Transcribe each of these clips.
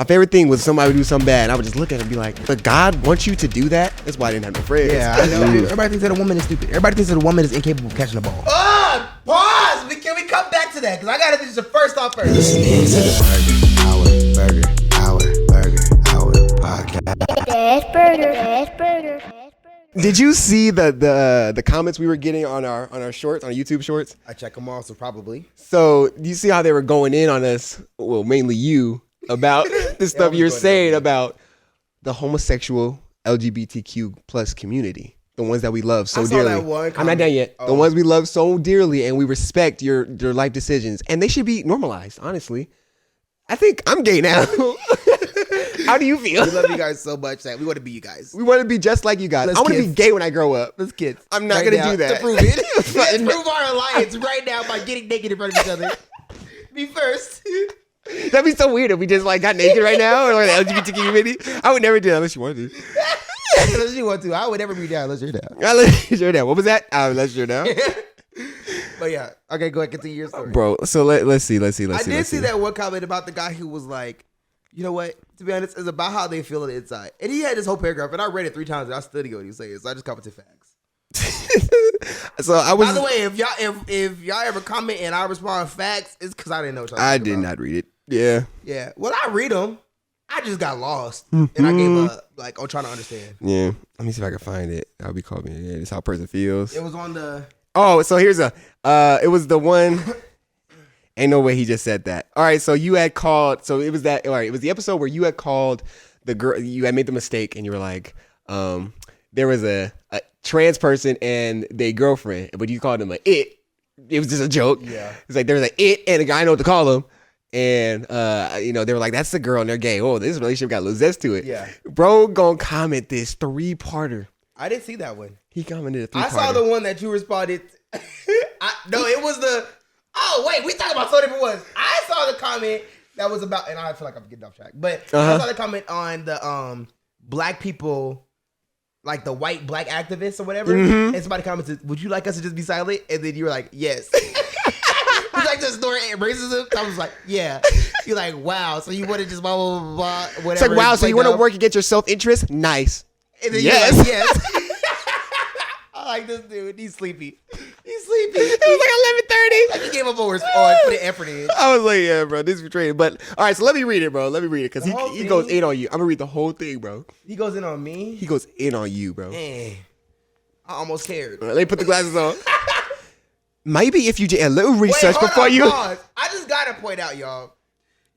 My favorite thing was somebody would do something bad, and I would just look at it and be like, but God wants you to do that? That's why I didn't have no friends. Yeah, I know. Everybody thinks that a woman is stupid. Everybody thinks that a woman is incapable of catching the ball. Pause! Can we come back to that? Because I got to do the first off first. Listening to the Burger Hour podcast. Did you see the comments we were getting on our shorts, on our YouTube shorts? I check them all, so probably. So you see how they were going in on us, well, mainly you, about the stuff you're saying about the homosexual LGBTQ plus community. The ones that we love so dearly. That one I'm not done yet. The ones we love so dearly, and we respect your life decisions. And they should be normalized, honestly. I think I'm gay now. How do you feel? We love you guys so much that we want to be you guys. We want to be just like you guys. I want to be gay when I grow up. Let's kiss. I'm not going to do that. To prove it. Let's prove our alliance right now by getting naked in front of each other. Me first. That'd be so weird if we just like got naked right now or like the LGBTQ community. I would never do that unless you wanted to. Unless you want to. I would never be down unless you're down. Unless you're down. What was that? Unless you're down. But yeah. Okay, go ahead. Continue your story. Bro, so let's see. I did see that one comment about the guy who was like, you know what? To be honest, it's about how they feel on the inside. And he had this whole paragraph, and I read it 3 times, and I studied what he was saying, so I just commented facts. So I was. By the way, if y'all ever comment and I respond facts, it's because I didn't know what y'all I did not read it. Yeah. Yeah. Well, I read them. I just got lost, and I gave up, like, on trying to understand. Yeah. Let me see if I can find it. I'll be called me. Yeah, it's how a person feels. It was on the. Oh, so here's it was the one. Ain't no way he just said that. All right, so you had called. So it was that. All right, it was the episode where you had called the girl. You had made the mistake, and you were like, there was a trans person and their girlfriend, but you called him a it. It was just a joke. Yeah. It's like there's an it and a guy. I know what to call him. And they were like, that's the girl and they're gay. Oh, this relationship got a little zest to it. Yeah. Bro gonna comment this 3-parter. I didn't see that one. He commented a 3-parter. I saw the one that you responded. No, it was the. Oh wait, we talking about so different ones. I saw the comment that was about, and I feel like I'm getting off track, but I saw the comment on the black people, like the white black activists or whatever, and somebody commented, "Would you like us to just be silent?" And then you were like, "Yes." It's like the story racism. I was like, "Yeah." You're like, "Wow." So you want to just blah blah blah blah whatever. It's like, wow. So you want to work against your self-interest? Nice. And then yes. Like, yes. I like this dude. He's sleepy. He's sleepy. It was like 11:30. Like he gave up on putting effort in. I was like, yeah, bro, this is betraying. But all right, so let me read it, bro. Let me read it because he goes in on you. I'm gonna read the whole thing, bro. He goes in on me. He goes in on you, bro. Man, I almost cared. Right, let me put the glasses on. Maybe if you did a little research before you. Pause. I just gotta point out, y'all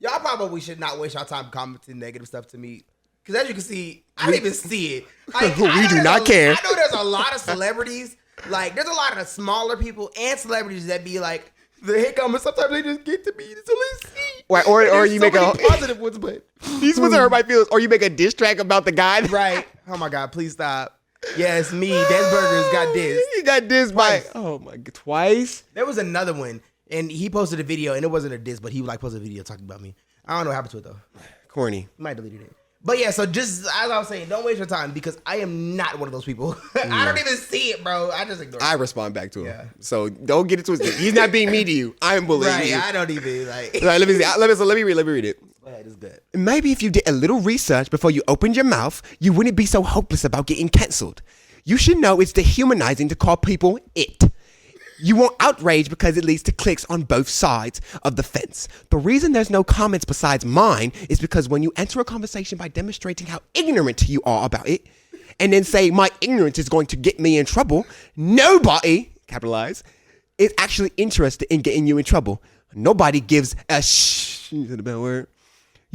probably should not waste your time commenting negative stuff to me. Because as you can see, I didn't even see it. Like, we do not care. I know there's a lot of celebrities. Like, there's a lot of the smaller people and celebrities that be like, the hate comments, sometimes they just get to me until they see. Right, or you make a positive ones, but these ones hurt my feelings. Or you make a diss track about the guy. Right. Oh my God, please stop. Yes, me, Des Burgers got dissed. He got dissed by, oh my God, twice? There was another one, and he posted a video, and it wasn't a diss, but he like posted a video talking about me. I don't know what happened to it, though. Corny. Might deleted it. But yeah, so just as I was saying, don't waste your time because I am not one of those people. I don't even see it, bro. I just ignore it. I respond back to him. Yeah. So don't get it twisted. He's not being mean to you. I'm bullying you. I don't even like. Right, let me see. Let me read it. That is good. Maybe if you did a little research before you opened your mouth, you wouldn't be so hopeless about getting cancelled. You should know it's dehumanizing to call people it. You want outrage because it leads to clicks on both sides of the fence. The reason there's no comments besides mine is because when you enter a conversation by demonstrating how ignorant you are about it, and then say my ignorance is going to get me in trouble, nobody, capitalize, is actually interested in getting you in trouble. Nobody gives a is it a bad word?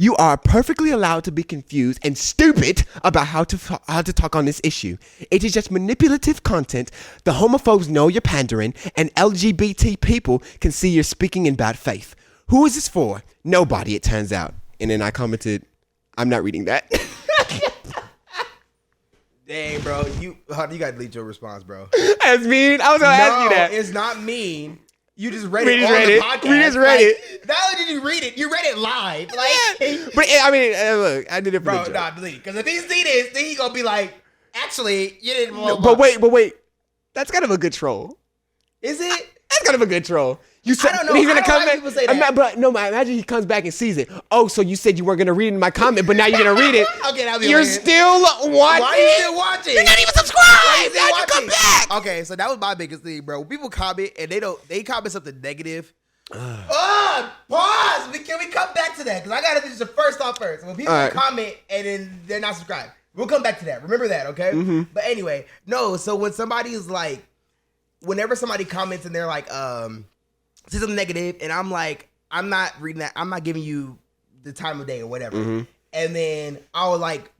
You are perfectly allowed to be confused and stupid about how to talk on this issue. It is just manipulative content. The homophobes know you're pandering, and LGBT people can see you're speaking in bad faith. Who is this for? Nobody, it turns out. And then I commented, I'm not reading that. Dang, bro. You gotta delete your response, bro. That's mean. I was gonna ask you that. It's not mean. You just read We it just on read the it. podcast. We just read it. Not only did you read it, you read it live. Like, But I mean, look, I did it for bro, the joke. nah, delete it. Because if he see this, then he gonna be like, actually, you didn't. No, but wait. That's kind of a good troll. Is it? That's kind of a good troll. You said I don't know. he's gonna I don't come like back. people say that. But no, imagine he comes back and sees it. Oh, so you said you weren't gonna read it in my comment, but now you're gonna read it. Okay, that'll be You're weird. still watching. Why are you still watching? You're not even Why subscribed. you still How'd you watching? come back? Okay, so that was my biggest thing, bro. When people comment and they comment something negative. Pause. Can we come back to that? Because I gotta do this first off first. When people All right. comment and then they're not subscribed, we'll come back to that. Remember that, okay? But anyway, no. So when somebody's like, whenever somebody comments and they're like, say something negative, and I'm like, I'm not reading that. I'm not giving you the time of day or whatever. And then I'll like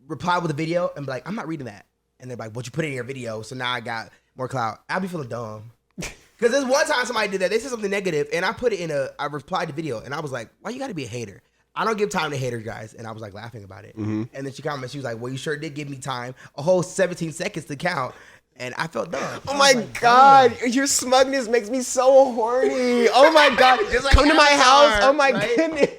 reply with a video and be like, I'm not reading that. And they're like, but you put it in your video, so now I got more clout. I'll be feeling dumb. Because there's one time somebody did that. They said something negative, and I put it in I replied to video, and I was like, why you gotta be a hater? I don't give time to haters, guys. And I was like laughing about it. And then she commented, she was like, well, you sure did give me time, a whole 17 seconds to count. And I felt dumb. Oh my God, your smugness makes me so horny. Oh my God, Just like come to my Avatar, house. Oh my right? goodness.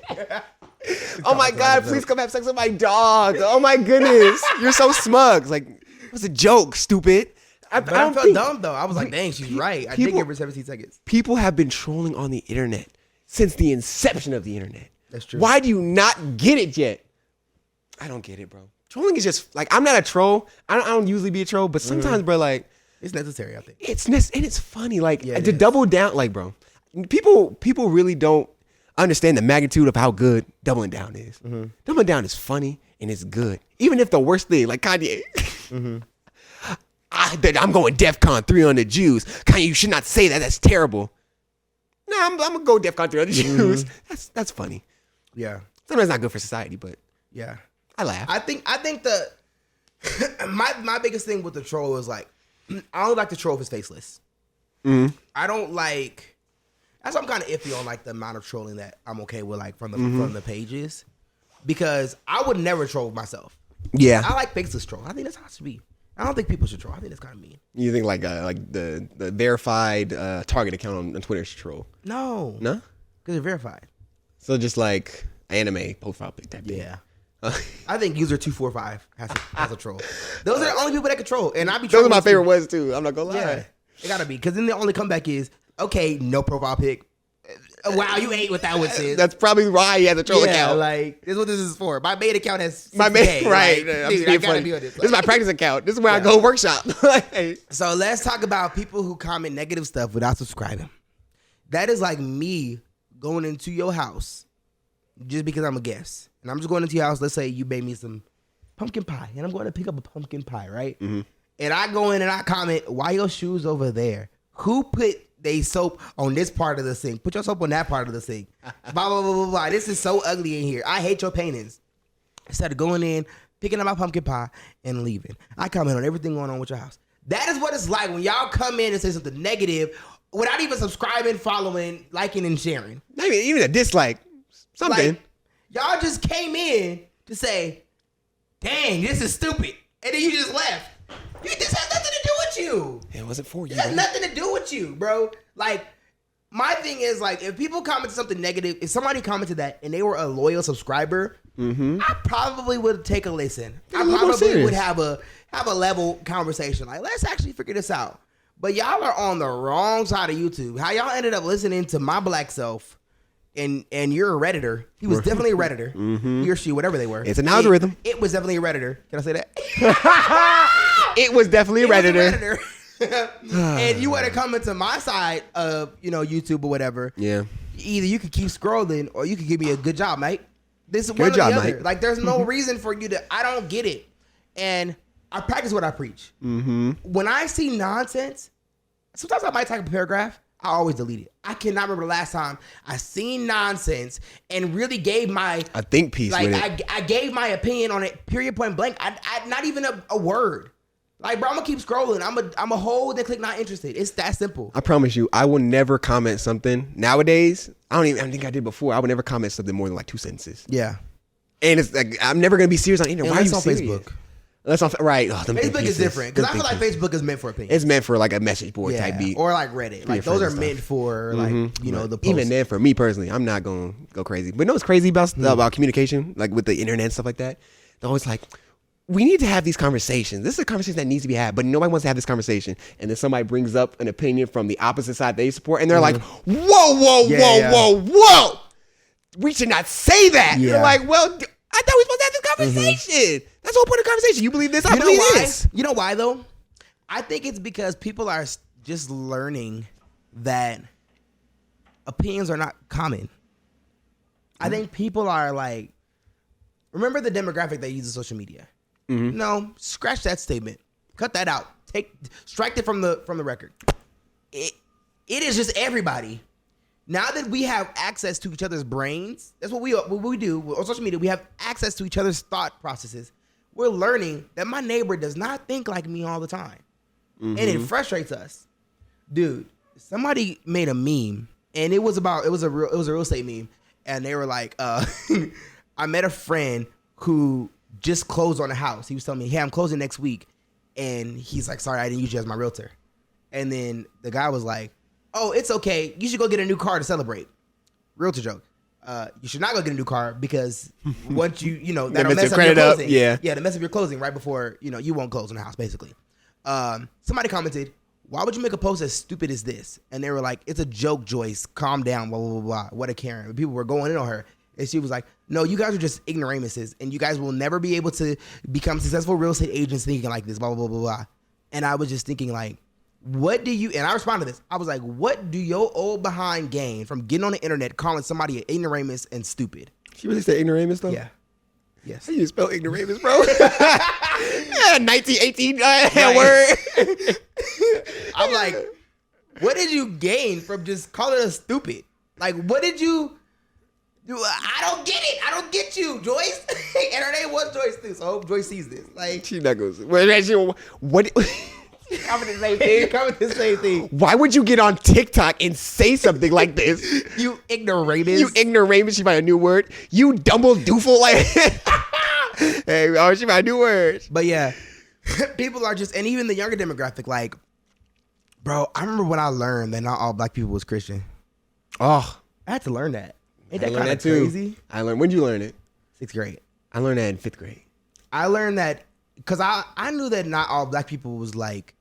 Oh my God, please come have sex with my dog. Oh my goodness, you're so smug. Like, it was a joke, stupid. But I felt dumb though. I was like, dang, she's right. I did people- give her 17 seconds. People have been trolling on the internet since the inception of the internet. That's true. Why do you not get it yet? I don't get it, bro. Trolling is just like, I'm not a troll. I don't usually be a troll, but sometimes, bro, like, It's necessary, I think. it's funny. Like, Yeah, it to is. double down, like, bro, people really don't understand the magnitude of how good doubling down is. Doubling down is funny and it's good. Even if the worst thing, like Kanye, I'm going DEFCON 3 on the Jews. Kanye, you should not say that. That's terrible. No, I'm gonna go DEFCON 3 on the Jews. That's funny. Yeah. Sometimes not good for society, but Yeah. I laugh. I think the my biggest thing with the troll is like, I don't like the troll if it's faceless. I don't like. That's why I'm kind of iffy on like the amount of trolling that I'm okay with, like from the pages, because I would never troll myself. Yeah. I like faceless troll. I think that's how it should be. I don't think people should troll. I think that's kind of mean. You think like the verified Target account on Twitter should troll? No, No? because they're verified. So just like anime profile pic type thing. Yeah. I think user 245 has a troll. Those are the only people that control, and I be. Those are trolling my too. favorite ones too. I'm not gonna lie. Yeah, it gotta be, because then the only comeback is, okay, no profile pic. Wow, you ate what that one said. That's probably why he has a troll yeah, account. like this is what this is for. My main account has My 60K, man, right? Like, I'm dude, just I being gotta funny. be on this. This is my practice account. This is where I go workshop. Hey. So let's talk about people who comment negative stuff without subscribing. That is like me going into your house just because I'm a guest, and I'm just going into your house. Let's say you made me some pumpkin pie, and I'm going to pick up a pumpkin pie, right? And I go in and I comment, "Why your shoes over there? Who put they soap on this part of the sink? Put your soap on that part of the sink." Blah blah blah blah blah. This is so ugly in here. I hate your paintings. Instead of going in, picking up my pumpkin pie, and leaving, I comment on everything going on with your house. That is what it's like when y'all come in and say something negative without even subscribing, following, liking, and sharing. Not even a dislike. Something. Like, y'all just came in to say, dang, this is stupid. And then you just left. This has nothing to do with you. It wasn't for you. It has bro. nothing to do with you, bro. Like, my thing is, like, if people comment something negative, if somebody commented that and they were a loyal subscriber, I probably would take a listen. a I little more probably serious. would have a level conversation. Like, let's actually figure this out. But y'all are on the wrong side of YouTube. How y'all ended up listening to my black self, and you're a Redditor. He was definitely a Redditor. He or she, whatever they were. It's an algorithm. It was definitely a Redditor. Can I say that? It was definitely a It was Redditor. Redditor. And you want to come into my side of, YouTube or whatever. Yeah. Either you could keep scrolling or you could give me a good job, mate. This is one Good or job, the other. mate. Like, there's no reason for you to. I don't get it. And I practice what I preach. When I see nonsense, sometimes I might type a paragraph. I always delete it. I cannot remember the last time I seen nonsense and really gave my A think piece like with it. I gave my opinion on it. Period. Point blank. I not even a word. Like, bro, I'm gonna keep scrolling. I'm a hold and click not interested. It's that simple. I promise you, I will never comment something nowadays. I think I did before. I would never comment something more than like 2 sentences. Yeah. And it's like, I'm never gonna be serious on the internet. Why are you Unless on serious? Facebook. That's on right. Oh, them think Facebook is pieces. different because I Them feel like think pieces. Facebook is meant for opinion. It's meant for like a message board type beat. Or like Reddit. Like, friends those are and meant stuff. for like the posts. Even then, for me personally, I'm not gonna go crazy. But no, it's crazy about communication, like with the internet and stuff like that. They're always like, we need to have these conversations. This is a conversation that needs to be had, but nobody wants to have this conversation. And then somebody brings up an opinion from the opposite side they support, and they're like, whoa. We should not say that. Yeah. You're like, well, I thought we were supposed to have this conversation. That's the whole point of conversation. You believe this, I believe this. You know why, though? I think it's because people are just learning that opinions are not common. I think people are like, remember the demographic that uses social media? No, scratch that statement. Cut that out. Strike it from the record. It is just everybody. Now that we have access to each other's brains, that's what we do on social media. We have access to each other's thought processes. We're learning that my neighbor does not think like me all the time, and it frustrates us, dude. Somebody made a meme, and it was a real estate meme, and they were like, I met a friend who just closed on a house. He was telling me, hey, I'm closing next week, and he's like, sorry, I didn't use you as my realtor, and then the guy was like, oh, it's okay. You should go get a new car to celebrate. Realtor joke. You should not go get a new car because once that'll mess up your closing. Yeah, to mess up your closing right before, you won't close on the house, basically. Somebody commented, why would you make a post as stupid as this? And they were like, it's a joke, Joyce. Calm down, blah, blah, blah, blah. What a Karen. People were going in on her. And she was like, no, you guys are just ignoramuses, and you guys will never be able to become successful real estate agents thinking like this, blah, blah, blah, blah, blah. And I was just thinking like, and I responded to this. I was like, what do your old behind gain from getting on the internet calling somebody an ignoramus and stupid? She really said ignoramus though? Yeah. Yes. How you spell ignoramus, bro? 1918 word. I'm like, what did you gain from just calling us stupid? Like, what did you do? I don't get it. I don't get you, Joyce. And her name was Joyce too, so I hope Joyce sees this. Like, she not goes. What? Comment the same thing. Comment the same thing. Why would you get on TikTok and say something like this? You ignoramus. You ignoramus. She found a new word. You dumble doofle. Like, hey, oh, she found a new word. But yeah, people are just, and even the younger demographic, like, bro, I remember when I learned that not all black people was Christian. Oh, I had to learn that. Ain't I that learned kind that of too. crazy? I learned. When did you learn it? 6th grade. I learned that in 5th grade. I learned that because I knew that not all black people was like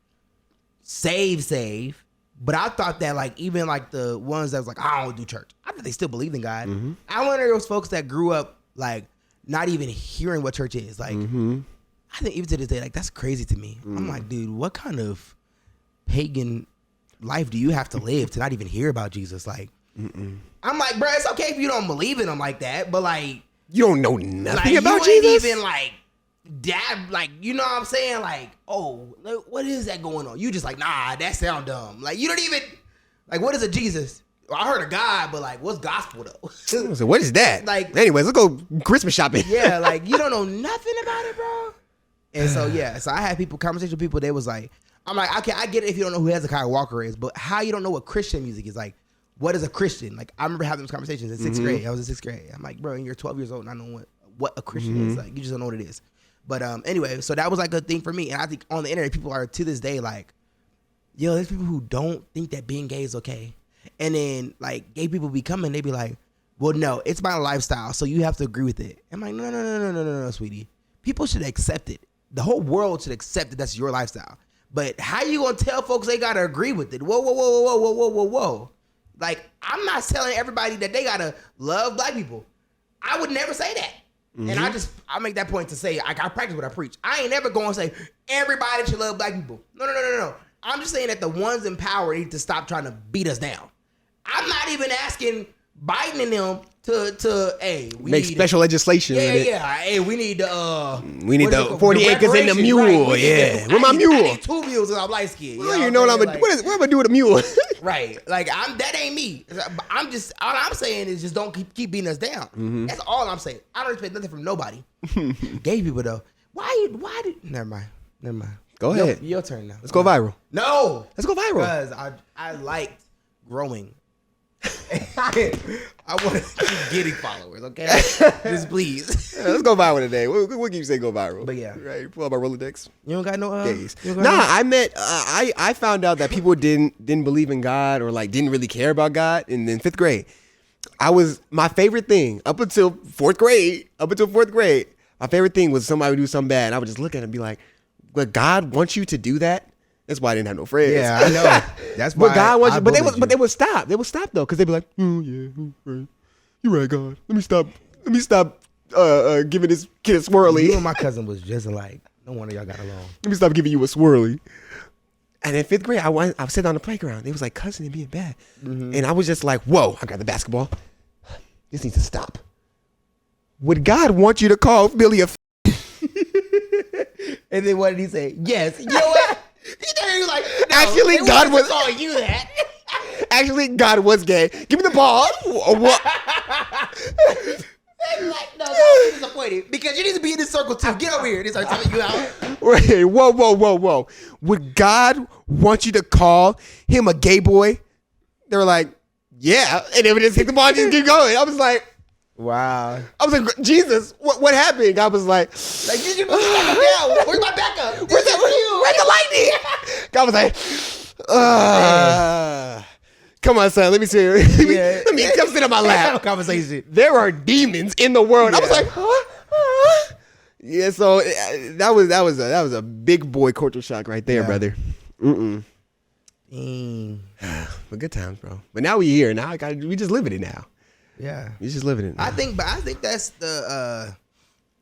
save, but I thought that like even like the ones that was like, I don't do church, I think they still believed in God. I wonder those folks that grew up like not even hearing what church is. Like, I think even to this day, like that's crazy to me. I'm like, dude, what kind of pagan life do you have to live to not even hear about Jesus? Like, I'm like, bro, it's okay if you don't believe in him like that, but like, You don't know nothing like, about you ain't Jesus? even like dab, like, you know what I'm saying? Like, oh, what is that going on? You just like, nah, that sound dumb. Like, you don't even, like, what is a Jesus? I heard a God, but like, what's gospel though? So what is that? Like, anyways, let's go Christmas shopping. yeah, like, you don't know nothing about it, bro. And so, yeah, so I had conversation with people, they was like, I'm like, okay, I get it if you don't know who Hezekiah Walker is, but how you don't know what Christian music is? Like, what is a Christian? Like, I remember having those conversations in 6th grade. I was in 6th grade. I'm like, bro, you're 12 years old and I know what a Christian is. Like, you just don't know what it is. But anyway, so that was like a thing for me. And I think on the internet, people are to this day like, yo, there's people who don't think that being gay is okay. And then like gay people be coming, they be like, well, no, it's my lifestyle, so you have to agree with it. I'm like, no, sweetie. People should accept it. The whole world should accept that that's your lifestyle. But how you gonna tell folks they gotta agree with it? Whoa. Like, I'm not telling everybody that they gotta love black people. I would never say that. And I make that point to say, I practice what I preach. I ain't never going to say, everybody should love black people. No. I'm just saying that the ones in power need to stop trying to beat us down. I'm not even asking Biden and them to hey, we make need special legislation. Yeah. Hey, we need the the 40 acres and the mule. Right? Yeah. Where my mule? I need 2 mules and I'm light skinned. Well, you know what I'm gonna what am I gonna do with a mule? Right. Like, that ain't me. I'm just, all I'm saying is just don't keep beating us down. That's all I'm saying. I don't expect nothing from nobody. Gay people though. Why did never mind. Go ahead. Your turn now. Let's go viral. No. Let's go viral. Because I liked growing. I want to keep getting followers, okay? Just please. Yeah, let's go viral today. What can you say go viral? But yeah. Right. Pull up my Rolodex. You don't got no Gays. you don't got no- I met I found out that people didn't believe in God or like didn't really care about God in 5th grade. My favorite thing up until fourth grade, My favorite thing was somebody would do something bad, and I would just look at it and be like, "But God wants you to do that." That's why I didn't have no friends. Yeah, I know. That's why. But God wants you. But bullied they would stop. They would stop though, because they'd be like, "Oh yeah, right. You're right, God. Let me stop giving this kid a swirly. You and my cousin was just alike. No wonder y'all got along. Let me stop giving you a swirly." And in 5th grade, I was sitting on the playground. They was like cussing and being bad, and I was just like, "Whoa!" I grabbed the basketball. This needs to stop. Would God want you to call Billy a? And then what did he say? Yes. You know what? He was like, no, Actually, God was calling you that. Actually, God was gay. Give me the ball. What? They was like, no, I'm disappointed because you need to be in this circle too. Get over here. They start telling you out. Wait, whoa. Would God want you to call him a gay boy? They were like, yeah. And then we just hit the ball and just keep going. I was like, Wow. Jesus, what happened? God was like, Did you put the backup down? Where's my backup? where's the lightning? God was like, come on, son. Let me see. Let me come sit on my lap. Conversation. There are demons in the world. I was like, huh? Yeah. So that was a big boy culture shock right there, brother. But good times, bro. But now we here. Now we just living it now. Yeah. We just living it now. I think that's the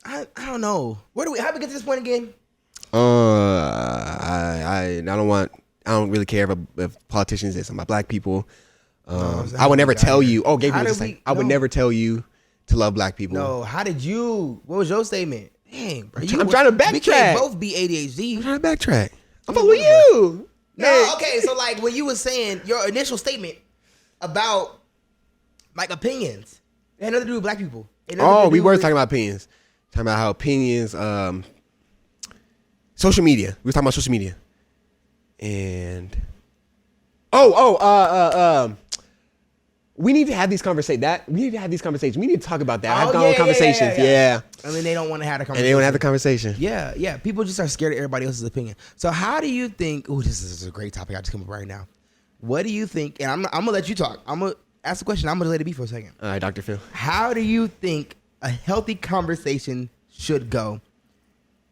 I don't know. How do we get to this point again? I don't really care if politicians say something about black people. I would never tell you. Oh, Gabriel was just like, I would never tell you to love black people. No, what was your statement? Dang, bro. I'm trying to backtrack. We can't both be ADHD. I'm trying to backtrack. I'm following you. No, okay. So like when you were saying your initial statement about like opinions, it had nothing to do with black people. We were talking about opinions. Talking about how opinions, social media. We were talking about social media. And we need to have these conversations. We need to talk about that. I've gone on conversations. Yeah. I mean, they don't want to have a conversation. And they don't have the conversation. Yeah. People just are scared of everybody else's opinion. So how do you think? Oh, this is a great topic. I just come up right now. What do you think? And I'm gonna let you talk. I'm gonna ask the question. I'm gonna let it be for a second. All right, Dr. Phil. How do you think a healthy conversation should go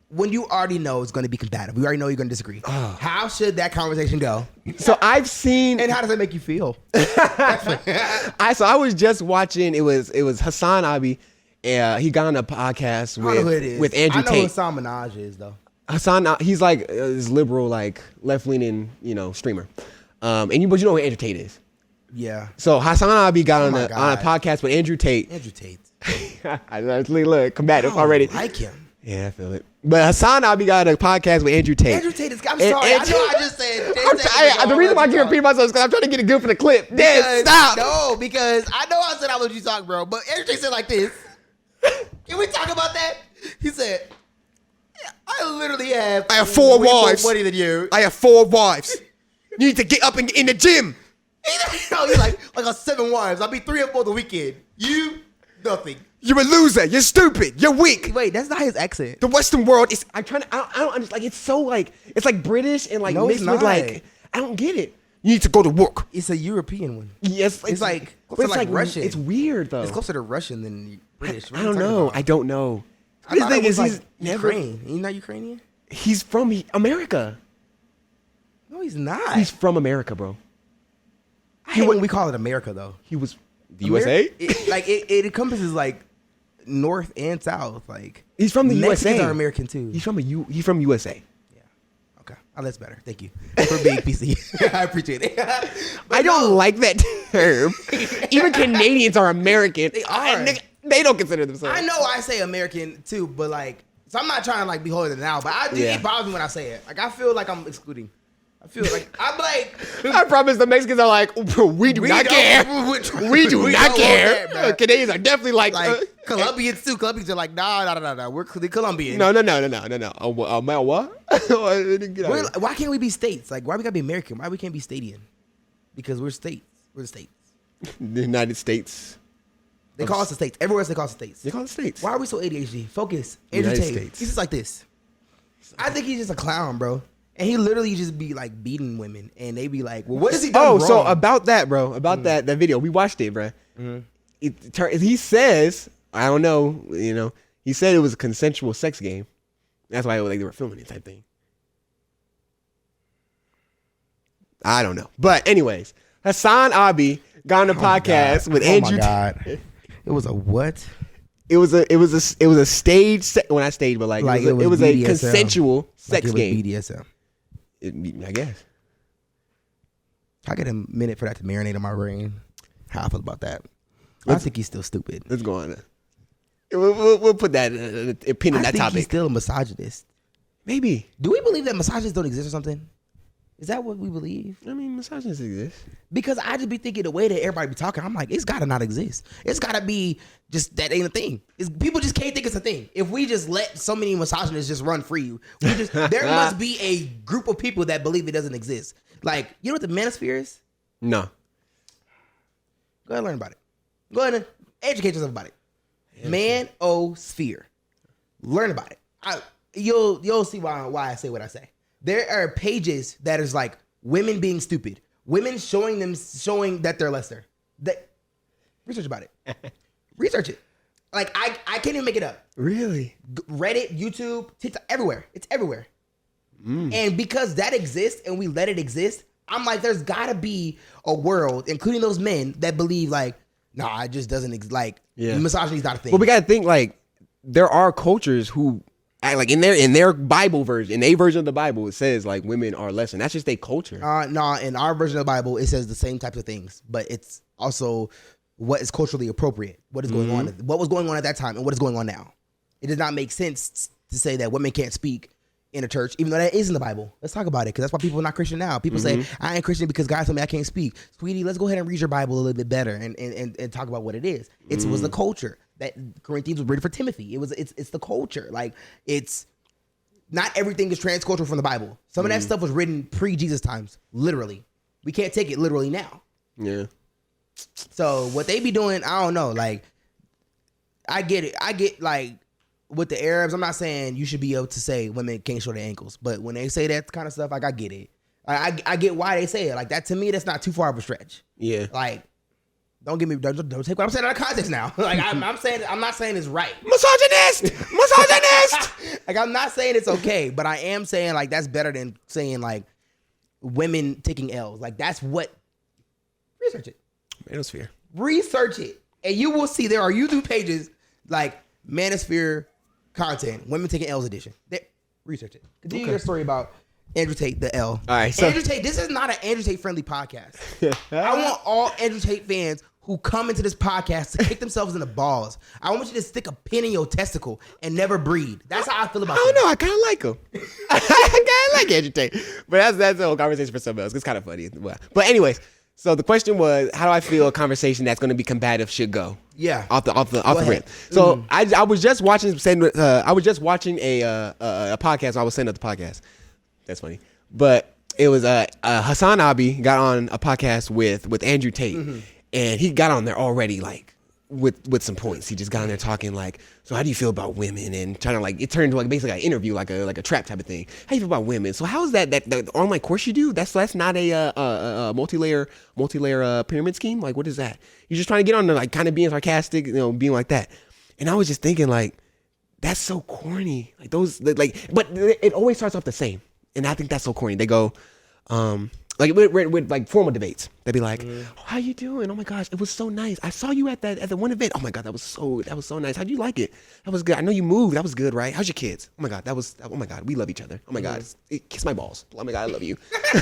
when you already know it's going to be combative? We already know you're going to disagree. How should that conversation go? So I've seen, and how does that make you feel? I was just watching. It was Hassan Abi. He got on a podcast with Andrew Tate. I know who Hassan Minaj is though. Hassan, he's like this liberal, like left leaning, streamer. But you know who Andrew Tate is. Yeah. So Hassan Abi got on a podcast with Andrew Tate. Andrew Tate. I look combative already. I like him. Yeah, I feel it. But Hassan Abi got a podcast with Andrew Tate. Andrew Tate is. I'm sorry. I know I just said. The reason why I keep repeating myself is because I'm trying to get it good for the clip. Stop. No, because I know I said I let you talk, bro. But Andrew Tate said like this. Can we talk about that? He said, I have 4 wives. More money than you. I have 4 wives. You need to get up in the gym. He's like I got 7 wives. I'll be 3 or 4 the weekend. You, nothing. You're a loser. You're stupid. You're weak. Wait, that's not his accent. The Western world is. I don't understand. Like it's so like it's like British and like mixed with like I don't get it. You need to go to work. It's a European one. Yes, it's like Russian. It's weird though. It's closer to Russian than British. I don't know. I don't know. The thing is, he's never. Ukraine. He's not Ukrainian. He's from America. No, he's not. He's from America, bro. I hate when we call it America, though. He was the USA. It encompasses like North and South. Like he's from the USA. Mexicans are American too. He's from USA. Yeah. Okay. Oh, that's better. Thank you for being PC. I appreciate it. I don't like that term. Even Canadians are American. They are. They don't consider themselves. I know I say American too, but like, so I'm not trying to like be holier than thou, but it bothers me when I say it. Like I feel like I'm excluding. I feel like I'm like. I promise the Mexicans are like, we do not care. We do not care. That, Canadians are definitely like Colombians too. Colombians are like, nah. We're Colombian. No. What? Why can't we be states? Like, why we gotta be American? Why we can't be stadian? Because we're states. We're the states. The United States. They call us the states. Everywhere else they call us the states. They call us states. Why are we so ADHD? Focus. Andrew Tate. He's just like this. I think he's just a clown, bro. And he literally just be like beating women, and they be like, "Well, what is he doing wrong?" So about that, bro. About that video, we watched it, bro. He says, I don't know, He said it was a consensual sex game. That's why they were filming it type thing. I don't know. But anyways, Hassan Abi got on the podcast with Andrew. Oh my God. It was a what? It was a stage when I staged, but like it was a consensual sex game. BDSM. I guess. I get a minute for that to marinate in my brain. How I feel about that. I think he's still stupid. Let's go on. We'll put that pin in that I think topic. he's still a misogynist. Maybe. Do we believe that misogynists don't exist or something? Is that what we believe? I mean, misogynists exist. Because I just be thinking the way that everybody be talking, I'm like, it's gotta not exist. It's gotta be just that ain't a thing. People just can't think it's a thing. If we just let so many misogynists just run free, there must be a group of people that believe it doesn't exist. Like, you know what the manosphere is? No. Go ahead and learn about it. Go ahead and educate yourself about it. Manosphere. Learn about it. You'll see why I say what I say. There are pages that is like women being stupid, women showing that they're lesser. Research about it. Research it. Like I can't even make it up. Really? Reddit, YouTube, TikTok, everywhere. It's everywhere. And because that exists and we let it exist, I'm like, there's gotta be a world, including those men that believe like, nah, it just doesn't misogyny is not a thing. Well, we gotta think like there are cultures who act like in their Bible version, in a version of the Bible, it says like women are less, and that's just their culture. No, in our version of the Bible, it says the same types of things, but it's also what is culturally appropriate, what is going on, what was going on at that time, and what is going on now. It does not make sense to say that women can't speak in a church, even though that is in the Bible. Let's talk about it, because that's why people are not Christian now. People say, I ain't Christian because God told me I can't speak. Sweetie, let's go ahead and read your Bible a little bit better and talk about what it is. It was the culture that Corinthians was written for Timothy. It's the culture. Like, it's not everything is transcultural from the Bible. Some of that stuff was written pre-Jesus times, literally. We can't take it literally now. Yeah. So what they be doing, I don't know. Like, I get it. I get like with the Arabs, I'm not saying you should be able to say women can't show their ankles, but when they say that kind of stuff, like I get it. I get why they say it. Like that to me, that's not too far of a stretch. Yeah. Like, don't take what I'm saying out of context now. Like I'm not saying it's right. Misogynist. Like I'm not saying it's okay, but I am saying like that's better than saying like women taking L's. Like that's what. Research it. Manosphere. Research it, and you will see there are YouTube pages like Manosphere content, women taking L's edition. Research it. Continue your story about Andrew Tate, the L. All right, so Andrew Tate. This is not an Andrew Tate friendly podcast. I want all Andrew Tate fans who come into this podcast to kick themselves in the balls. I want you to stick a pin in your testicle and never breathe. That's how I feel about. I don't know. I kind of like him. I kind of like Andrew Tate, but that's a whole conversation for something else. It's kind of funny. But anyways, so the question was, how do I feel a conversation that's going to be combative should go? Yeah, off the rip. So I was just watching a podcast. I was saying at the podcast. That's funny, but it was Hassan Abi got on a podcast with Andrew Tate, and he got on there already like with some points. He just got on there talking like, so how do you feel about women, and trying to like, it turned into like basically an interview, like a trap type of thing. How do you feel about women? So how is that online course you do? That's not a multi-layer pyramid scheme. Like, what is that? You're just trying to get on there, like kind of being sarcastic, being like that. And I was just thinking like, that's so corny. Like those like, but it always starts off the same. And I think that's so corny. They go, like with like formal debates. They'd be like, oh, "How you doing? Oh my gosh, it was so nice. I saw you at the one event. Oh my god, that was so nice. How'd you like it? That was good. I know you moved. That was good, right? How's your kids? Oh my god, oh my god, we love each other. Oh my god, kiss my balls. Oh my god, I love you."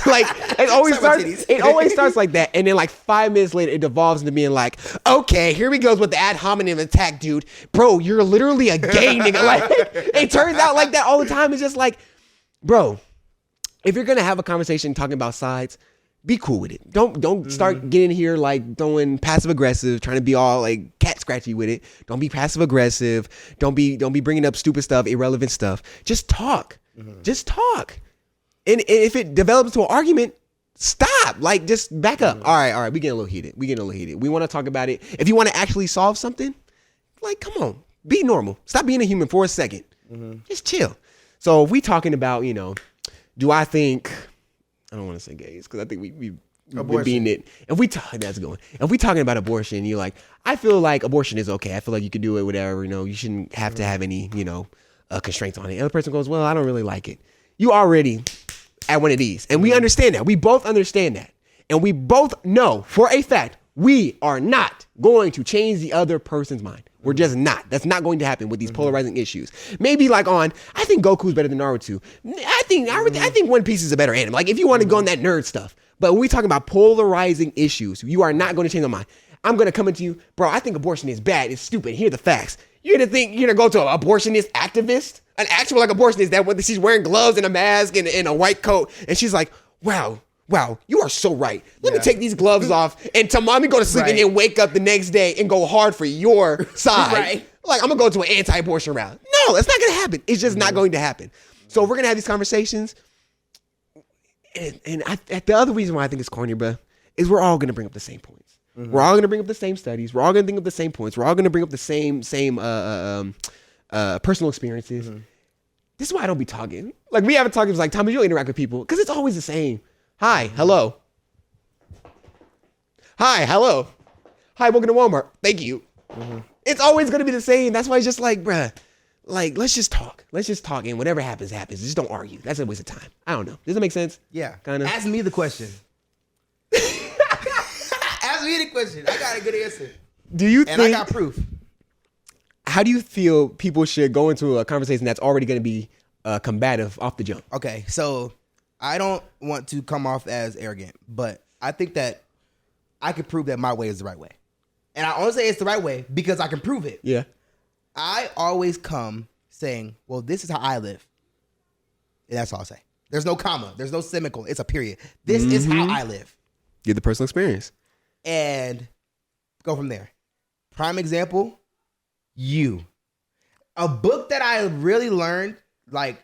Like it always starts like that, and then like 5 minutes later, it devolves into being like, "Okay, here we goes with the ad hominem attack, dude. Bro, you're literally a gay nigga." Like it turns out like that all the time. It's just like, bro. If you're gonna have a conversation talking about sides, be cool with it. Don't start getting here like throwing passive aggressive, trying to be all like cat scratchy with it. Don't be passive aggressive. Don't be bringing up stupid stuff, irrelevant stuff. Just talk. Just talk. And if it develops to an argument, stop. Like just back up. All right. We getting a little heated. We want to talk about it. If you want to actually solve something, like come on, be normal. Stop being a human for a second. Just chill. So if we talking about, do I think, I don't want to say gays because I think we being it. If we talk, that's going. If we talking about abortion, you're like, I feel like abortion is okay. I feel like you can do it, whatever. You shouldn't have to have any, constraints on it. The other person goes, well, I don't really like it. You already at one of these, and we understand that. We both understand that, and we both know for a fact we are not going to change the other person's mind. We're just not. That's not going to happen with these polarizing issues. Maybe like I think Goku's better than Naruto. I think One Piece is a better anime. Like if you want to go on that nerd stuff. But when we talking about polarizing issues, you are not going to change my mind. I'm going to come into you, bro, I think abortion is bad. It's stupid. Here are the facts. You're going to go to an abortionist activist? An actual abortionist that she's wearing gloves and a mask and a white coat. And she's like, wow, you are so right. Let me take these gloves off and tell mommy go to sleep and then wake up the next day and go hard for your side. Like, I'm going to go to an anti-abortion route. No, it's not going to happen. It's just not going to happen. So we're going to have these conversations. And the other reason why I think it's corny, bro, is we're all going to bring up the same points. We're all going to bring up the same studies. We're all going to bring up the same points. We're all going to bring up the same personal experiences. This is why I don't be talking. Like, we haven't talked. It's like, Thomas, you'll interact with people because it's always the same. Hi, hello. Hi, hello. Hi, welcome to Walmart. Thank you. It's always going to be the same. That's why it's just like, bruh, like, let's just talk. Let's just talk. And whatever happens, happens. Just don't argue. That's a waste of time. I don't know. Does that make sense? Yeah. Kind of. Ask me the question. Ask me the question. I got a good answer. Do you And I got proof. How do you feel people should go into a conversation that's already going to be combative off the jump? Okay, so I don't want to come off as arrogant, but I think that I can prove that my way is the right way. And I only say it's the right way because I can prove it. Yeah. I always come saying, well, this is how I live. And that's all I say. There's no comma. There's no semicolon. It's a period. This is how I live. Get the personal experience. And go from there. Prime example, you. A book that I really learned, like,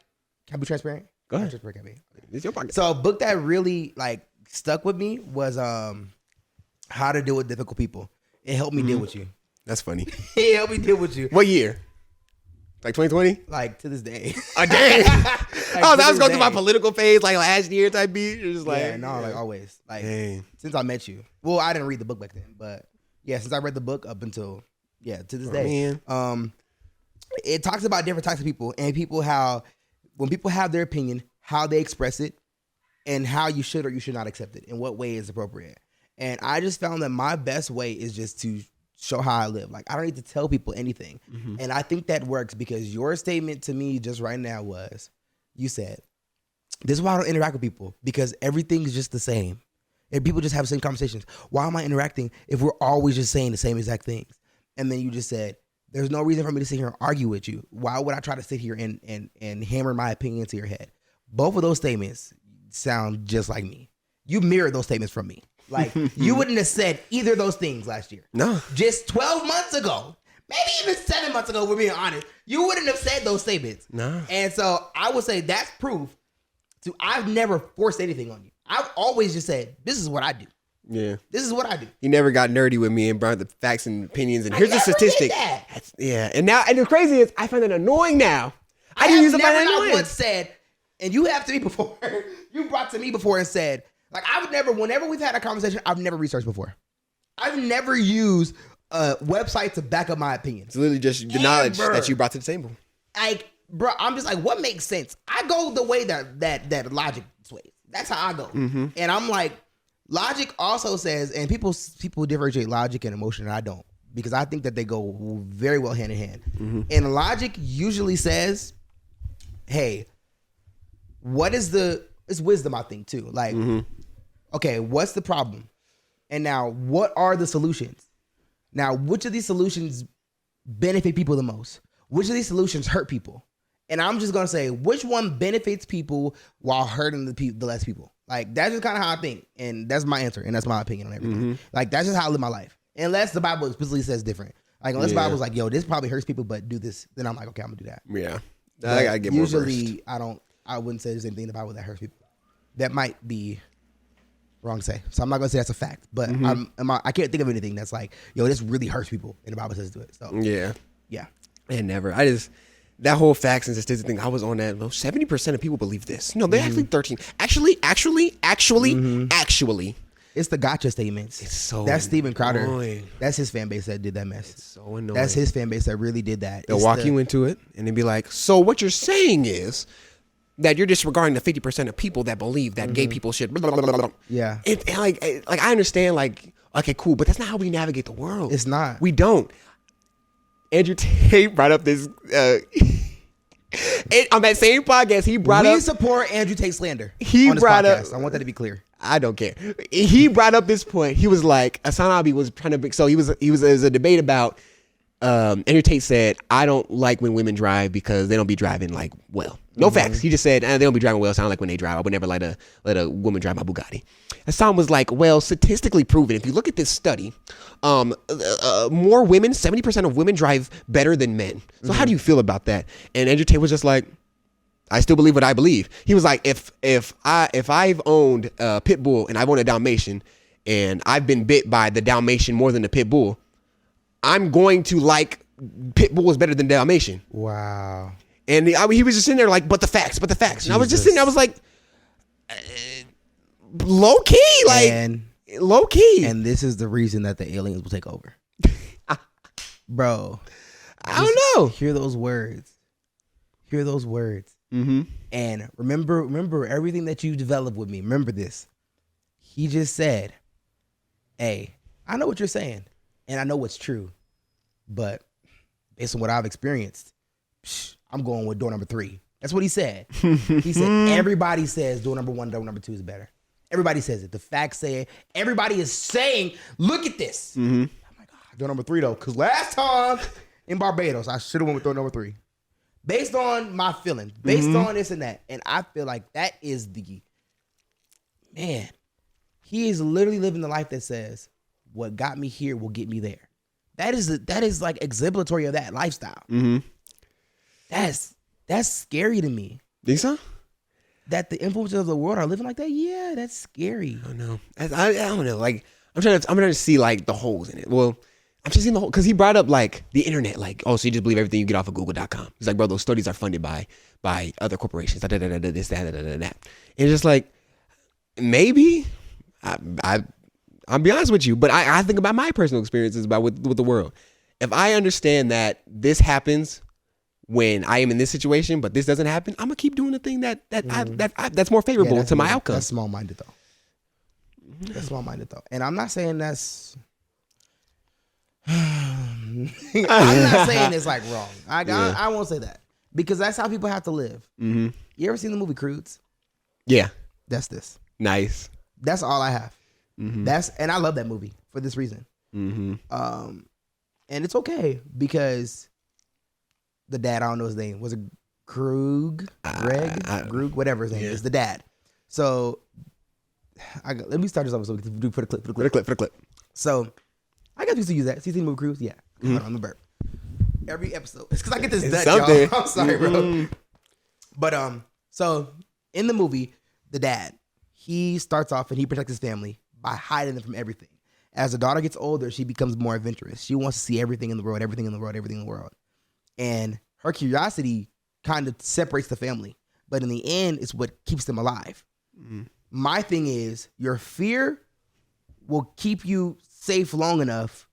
can I be transparent? Go ahead. Transparent, can I be? It's your pocket. So a book that really like stuck with me was How to Deal with Difficult People. It helped me deal with you. That's funny. It helped me deal with you. What year? Like 2020? Like to this day. Oh, dang. Like, I to was this going through my day. political phase like last year type beat. You're just like, Yeah, no, like always. Like dang. since I met you. Well, I didn't read the book back then, but yeah, since I read the book up until to this day. Man. It talks about different types of people and when people have their opinion, how they express it, and how you should or you should not accept it, in what way is appropriate. And I just found that my best way is just to show how I live. Like, I don't need to tell people anything. And I think that works because your statement to me just right now was, you said, this is why I don't interact with people, because everything is just the same. And people just have the same conversations. Why am I interacting if we're always just saying the same exact things? And then you just said, there's no reason for me to sit here and argue with you. Why would I try to sit here and hammer my opinion into your head? Both of those statements sound just like me. You mirrored those statements from me. Like, you wouldn't have said either of those things last year. No. Just 12 months ago, maybe even 7 months ago, we're being honest, you wouldn't have said those statements. No. And so I would say that's proof to I've never forced anything on you. I've always just said, this is what I do. Yeah. This is what I do. You never got nerdy with me and brought the facts and opinions. And here's a never statistic. did that. Yeah. And the crazy is, I find it annoying now. I didn't use it by never annoying. once said, and you have to me before, you brought to me before and said, like, I would never, whenever we've had a conversation, I've never researched before. I've never used a website to back up my opinions. It's literally just the knowledge that you brought to the table. Like, bro, I'm just like, what makes sense? I go the way that logic sways. That's how I go. And I'm like, logic also says, and people differentiate logic and emotion, and I don't, because I think that they go very well hand in hand. And logic usually says, hey, what is it's wisdom, I think, too. Like, okay, what's the problem? And now, what are the solutions? Now, which of these solutions benefit people the most? Which of these solutions hurt people? And I'm just going to say, which one benefits people while hurting the less people? Like, that's just kind of how I think. And that's my answer. And that's my opinion on everything. Like, that's just how I live my life. Unless the Bible explicitly says different. Like, unless the Bible's like, yo, this probably hurts people, but do this. Then I'm like, okay, I'm going to do that. Yeah. But I got to get more versed. usually, I wouldn't say there's anything in the Bible that hurts people. That might be wrong to say. So I'm not going to say that's a fact. But I can't think of anything that's like, yo, this really hurts people. And the Bible says do it. So, yeah. And never. That whole facts and statistics thing, I was on that. 70% of people believe this. No, they actually 13. Actually, It's the gotcha statements. It's so that's Steven Crowder. annoying. That's his fan base that did that mess. It's so annoying. That's his fan base that really did that. They'll It's walk the- you into it and then be like, so what you're saying is that you're disregarding the 50% of people that believe that gay people should blah, blah, blah, blah. Yeah. And like I understand, like, okay, cool, but that's not how we navigate the world. It's not. We don't. Andrew Tate brought up this on that same podcast. He brought we up. support Andrew Tate slander. He on this brought up- podcast. I want that to be clear. I don't care. He brought up this point. He was like, Hassan Abi was trying to bring. So he was. It was a debate about. Andrew Tate said, "I don't like when women drive because they don't be driving like well." No facts. He just said they don't be driving well. So I don't like when they drive. I would never let a woman drive my Bugatti. Hassan was like, "Well, statistically proven. If you look at this study, more women, 70% of women drive better than men. So how do you feel about that?" And Andrew Tate was just like, I still believe what I believe. He was like, if I've owned a pit bull and I've owned a Dalmatian and I've been bit by the Dalmatian more than the pit bull, I'm going to like pit bull is better than Dalmatian. Wow. And he was just sitting there like, but the facts. And I was just sitting there, I was like, low key, like And low key. and this is the reason that the aliens will take over. Bro. I don't know. Hear those words. Hear those words. Mm-hmm. And remember everything that you developed with me. Remember this. He just said, hey, I know what you're saying. And I know what's true. But based on what I've experienced, I'm going with door number 3. That's what he said. He said, everybody says door number 1, door number 2 is better. Everybody says it. The facts say it. Everybody is saying, look at this. Mm-hmm. Oh my God. Door number 3 though. Because last time in Barbados, I should have went with door number 3. Based on my feeling, based on this and that. And I feel like that is man, he is literally living the life that says, what got me here will get me there. That is like exemplary of that lifestyle. Mm-hmm. That's scary to me. Think so? That the influencers of the world are living like that. Yeah, that's scary. I don't know. I don't know. Like I'm trying to see like the holes in it. Well, I'm just seeing the whole because he brought up like the internet, like, oh, so you just believe everything you get off of Google.com. He's like, bro, those studies are funded by other corporations. This, that. And it's just like, maybe I'll be honest with you, but I think about my personal experiences with the world. If I understand that this happens when I am in this situation, but this doesn't happen, I'm gonna keep doing the thing that's more favorable to my outcome. That's small-minded though. That's small-minded though. And I'm not saying that's I'm not saying it's like wrong. I won't say that because that's how people have to live. Mm-hmm. You ever seen the movie Croods? Yeah. That's this. Nice. That's all I have. Mm-hmm. And I love that movie for this reason. Mm-hmm. And it's okay because the dad, I don't know his name, was it Greg, whatever his name is, the dad. So let me start this over so we can do for the clip. For the clip. So I got used to use that. See the movie Cruise? Yeah. Hold on, I'm the burp. Every episode. It's because I get this It's nut, something. y'all. I'm sorry, bro. But so in the movie, the dad, he starts off and he protects his family by hiding them from everything. As the daughter gets older, she becomes more adventurous. She wants to see everything in the world. And her curiosity kind of separates the family. But in the end, it's what keeps them alive. Mm-hmm. My thing is, your fear will keep you safe long enough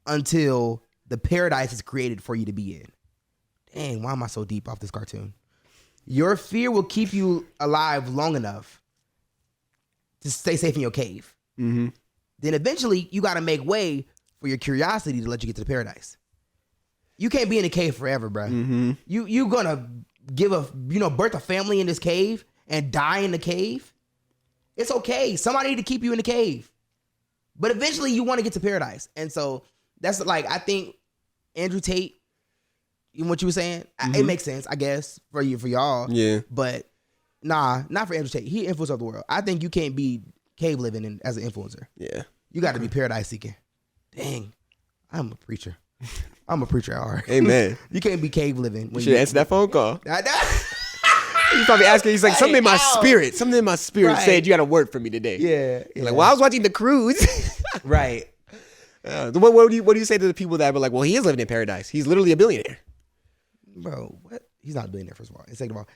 until the paradise is created for you to be in. Dang, why am I so deep off this cartoon? Your fear will keep you alive long enough to stay safe in your cave. Mm-hmm. Then eventually you got to make way for your curiosity to let you get to the paradise. You can't be in a cave forever, bro. Mm-hmm. You gonna birth a family in this cave and die in the cave? It's okay. Somebody need to keep you in the cave. But eventually you want to get to paradise. And so that's like, I think Andrew Tate, what you were saying, it makes sense, I guess, for y'all. Yeah. But nah, not for Andrew Tate. He influencer of the world. I think you can't be cave living as an influencer. Yeah. You got to be paradise seeking. Dang, I'm a preacher. I'm a preacher at heart. Amen. You can't be cave living. You should answer that phone call. I He's probably asking. He's like, something in my spirit. Something in my spirit Right. said you got a word for me today. Yeah. Like, well, I was watching The Cruise. Right. What do you say to the people that were like, well, he is living in paradise. He's literally a billionaire. Bro, what? He's not a billionaire, first of all. And second of all,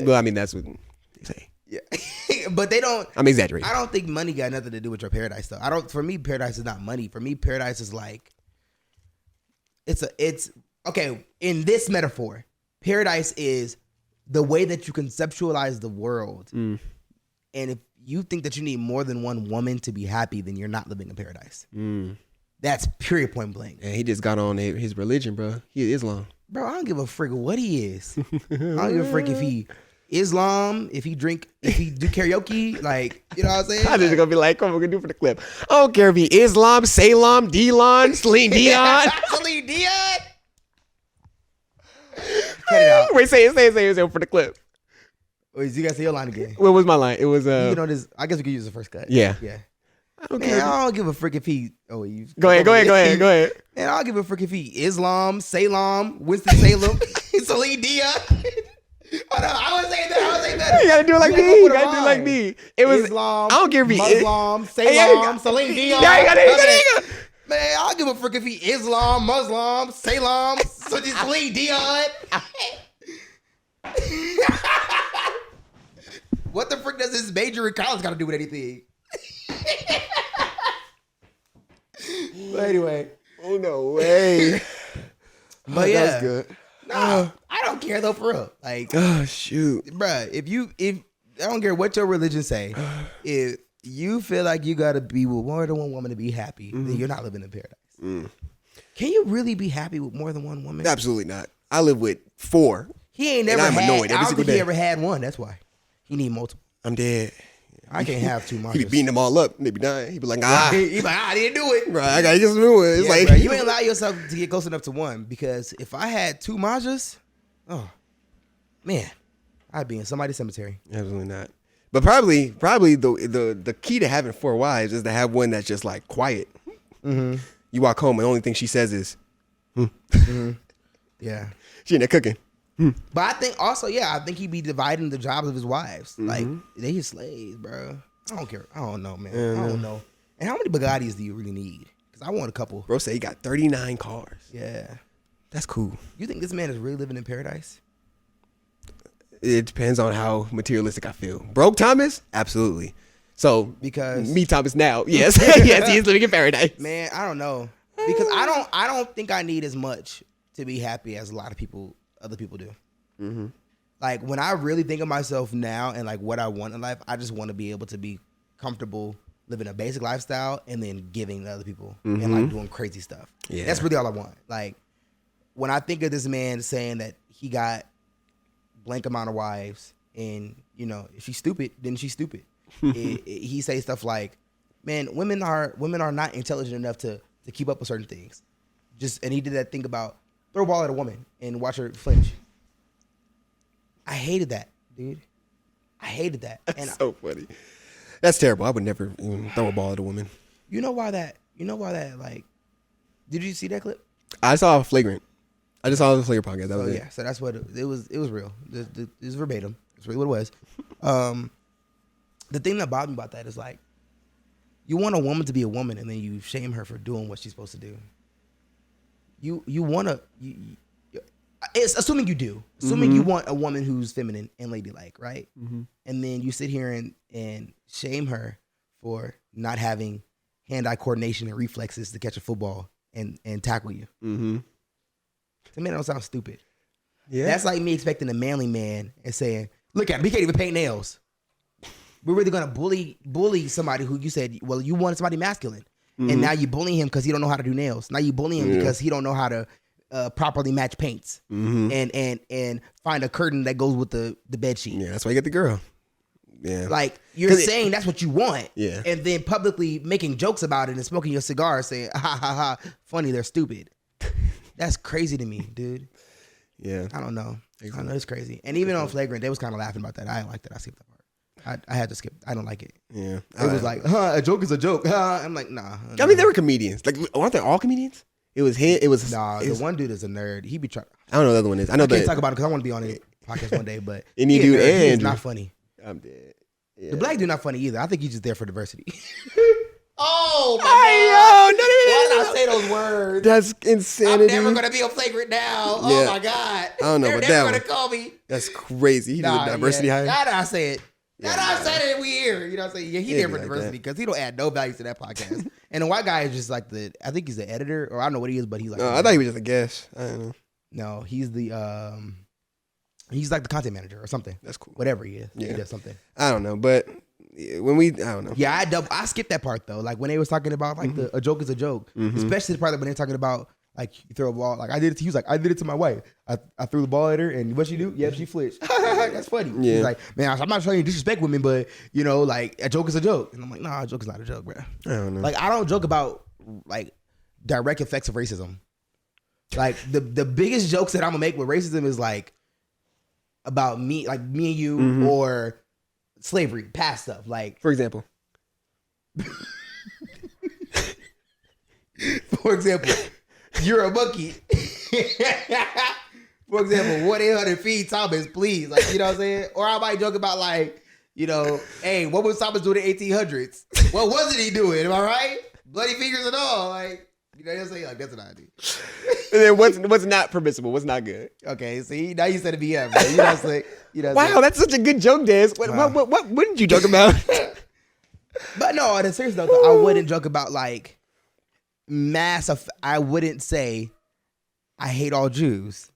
Well, I mean, that's what they say. yeah. but they don't. I'm exaggerating. I don't think money got nothing to do with your paradise though. I don't. For me, paradise is not money. For me, paradise is like it's okay. In this metaphor, paradise is the way that you conceptualize the world. And if you think that you need more than one woman to be happy, then you're not living in paradise. That's period, point blank. And he just got on his religion, bro. He is Islam. Bro, I don't give a frick what he is. I don't give a frick if he Islam, if he do karaoke, like, you know what I'm saying? I'm just gonna be like, what am I gonna do for the clip? I don't care if he Islam, Salam, Delon, Celine Dion. Celine Dion. Cut it out. Wait, say it for the clip. Wait, you gotta say your line again. What was my line? It was You know this. I guess we could use the first cut. Yeah. Yeah. I don't Man, care. I don't give a frick if he. Oh, you. Go ahead. Man, I don't give a frick if he Islam, Salam, Winston Salem, Celine Dion. Hold on, I was saying that. You gotta do it like me. You gotta do it like me. It was Islam. I don't care if he Muslim, Hey, Salam, Celine Dion. Yeah, you got it. Man, I don't give a frick if he Islam, Muslim, Salam, Celine Dion. What the frick does his major in college got to do with anything? But anyway. Oh no way. But yeah. That's good. Nah, I don't care though, for real. Like, Oh shoot. bruh, if I don't care what your religion say, if you feel like you gotta be with more than one woman to be happy, then you're not living in paradise. Can you really be happy with more than one woman? Absolutely not. I live with 4. He ain't never I'm had. annoyed every I don't single think day. he ever had one. That's why he need multiple. I'm dead. I can't have too much. He be beating them all up. They be dying. He be like, He like, I didn't do it. bro, I gotta get some new ones. It's Yeah, like bro, you ain't allow yourself to get close enough to one, because if I had 2 Majas, oh man, I'd be in somebody's cemetery. Absolutely not. But probably the key to having 4 wives is to have one that's just like quiet. Mm-hmm. You walk home and the only thing she says is, Yeah. she in there cooking. But I think also, I think he'd be dividing the jobs of his wives. Like, they his slaves, bro. I don't care. I don't know, man. I don't know. And how many Bugattis do you really need? Because I want a couple. Bro say he got 39 cars. Yeah. That's cool. You think this man is really living in paradise? It depends on how materialistic I feel. Broke Thomas? Absolutely. So Because me Thomas now, yes. Yes, he is living in paradise. man, I don't know. Because I don't think I need as much to be happy as a lot of other people do. Like, when I really think of myself now and like what I want in life, I just want to be able to be comfortable living a basic lifestyle and then giving to other people and like doing crazy stuff. Yeah. That's really all I want. Like, when I think of this man saying that he got blank amount of wives, and you know, if she's stupid, then she's stupid. He say stuff like, man, women are not intelligent enough to keep up with certain things. And he did that thing about throw a ball at a woman and watch her flinch. I hated that, dude. I hated that. And That's so funny. That's terrible. I would never even throw a ball at a woman. you know why that like, did you see that clip? I saw Flagrant. I just saw the Flagrant podcast. That Oh was it. yeah, so that's what it was. It was real. It was verbatim. It's really what it was. The thing that bothered me about that is like, you want a woman to be a woman, and then you shame her for doing what she's supposed to do. You want to. It's assuming you do. Assuming you want a woman who's feminine and ladylike, right? And then you sit here and shame her for not having hand-eye coordination and reflexes to catch a football and tackle you. To me, that don't sound stupid. Yeah. That's like me expecting a manly man and saying, look at him, he can't even paint nails. We're really gonna bully somebody who you said, well, you wanted somebody masculine. And now you bully him because he don't know how to do nails. Now you bully him because he don't know how to properly match paints and find a curtain that goes with the bed sheet. Yeah, that's why you get the girl. Yeah. Like, you're saying that's what you want. Yeah. And then publicly making jokes about it and smoking your cigar saying, ha ha ha, funny, they're stupid. That's crazy to me, dude. Yeah. I don't know. I know it's crazy. And even on Flagrant, they was kind of laughing about that. I didn't like that. I skipped that part. I had to skip. I don't like it. Yeah. It was like, a joke is a joke. I'm like, nah. I mean, they were comedians. Like, aren't they all comedians? It was him. It was Nah, it the was- one dude is a nerd. He be trying. I don't know what the other one is. I know I can't that. talk about it because I want to be on a podcast one day. But Any he a dude nerd. He is Andrew. not funny. I'm dead. Yeah. The black dude not funny either. I think he's just there for diversity. Oh my Hey, god! yo, Why no, did I say those words? That's I'm insanity. never gonna be a flagrant now. Yeah. Oh my god! I don't know They're about never that gonna call me. That's crazy. He did a diversity hire. How did I say it? That's what I'm saying. Weird. You know what I'm saying? Yeah, he Yeah, there for like diversity because he don't add no value to that podcast. And the white guy is just like I think he's the editor, or I don't know what he is, but he's like. I thought he was just a guest. I don't know. No, he's he's like the content manager or something. That's cool. Whatever he is, he Yeah. does something. I don't know, but when I don't know. Yeah, I skipped that part though. Like when they was talking about like a joke is a joke, especially the part that when they're talking about like you throw a ball. Like he was like, I did it to my wife. I threw the ball at her, and what she do? Yeah, she flinched. That's funny. Yeah. He's like, man, I'm not trying to disrespect women, but you know, like a joke is a joke. And I'm like, nah, a joke is not a joke, bro. I don't know. Like I don't joke about like direct effects of racism. Like the biggest jokes that I'm gonna make with racism is like about me and you or slavery, past stuff. Like For example. for example, you're a monkey. For example, 1-800 Thomas, please. Like, you know what I'm saying? Or I might joke about like, you know, hey, what was Thomas doing in the 1800s? What wasn't he doing? Am I right? Bloody fingers and all. Like, you know what I'm saying? Like, that's what I do. And then what's not permissible? What's not good? Okay, see, now you said it be up, man. You know what I'm saying? You know what I'm Wow, that's such a good joke, Des. What did you joke about? But no, on a serious note, though, I wouldn't joke about like I wouldn't say I hate all Jews.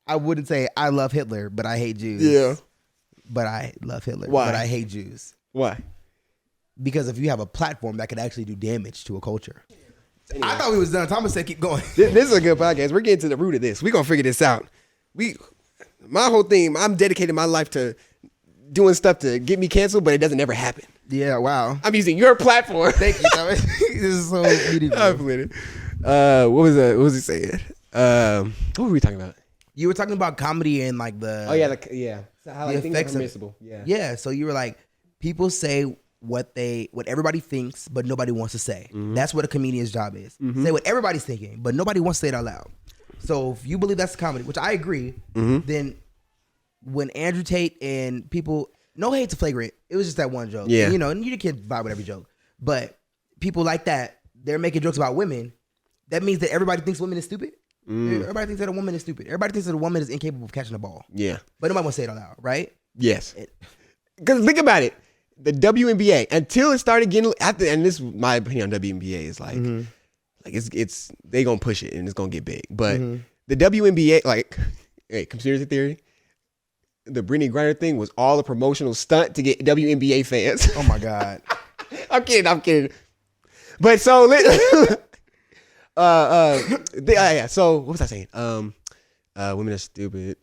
I wouldn't say I love Hitler, but I hate Jews. Yeah. But I love Hitler. Why? But I hate Jews. Why? Because if you have a platform that could actually do damage to a culture. Anyway. I thought we was done. Thomas said keep going. This is a good podcast. We're getting to the root of this. We're gonna figure this out. My whole thing, I'm dedicating my life to doing stuff to get me canceled, but it doesn't ever happen. Yeah, wow. I'm using your platform. Thank you, Thomas. This is so beautiful. I'm playing it. What was he saying? What were we talking about? You were talking about comedy and like the So how, like, the things are effects of it. permissible. Yeah. Yeah, so you were like, people say what everybody thinks, but nobody wants to say. That's what a comedian's job is. Say what everybody's thinking, but nobody wants to say it out loud. So if you believe that's comedy, which I agree, then when Andrew Tate and people, no hate to Flagrant, it was just that one joke. Yeah. And, you know, and you can't vibe with every joke. But people like that, they're making jokes about women. That means that everybody thinks women is stupid. Everybody thinks that a woman is stupid. Everybody thinks that a woman is incapable of catching a ball. Yeah. But nobody wants to say it out loud, right? Yes. Because think about it. The WNBA, until it started getting, and this is my opinion on WNBA, is like, like it's they gonna push it and it's gonna get big. But the WNBA, like, hey, conspiracy theory, the Brittany Griner thing was all a promotional stunt to get WNBA fans. Oh my God. I'm kidding. But so, yeah. So what was I saying? Women are stupid.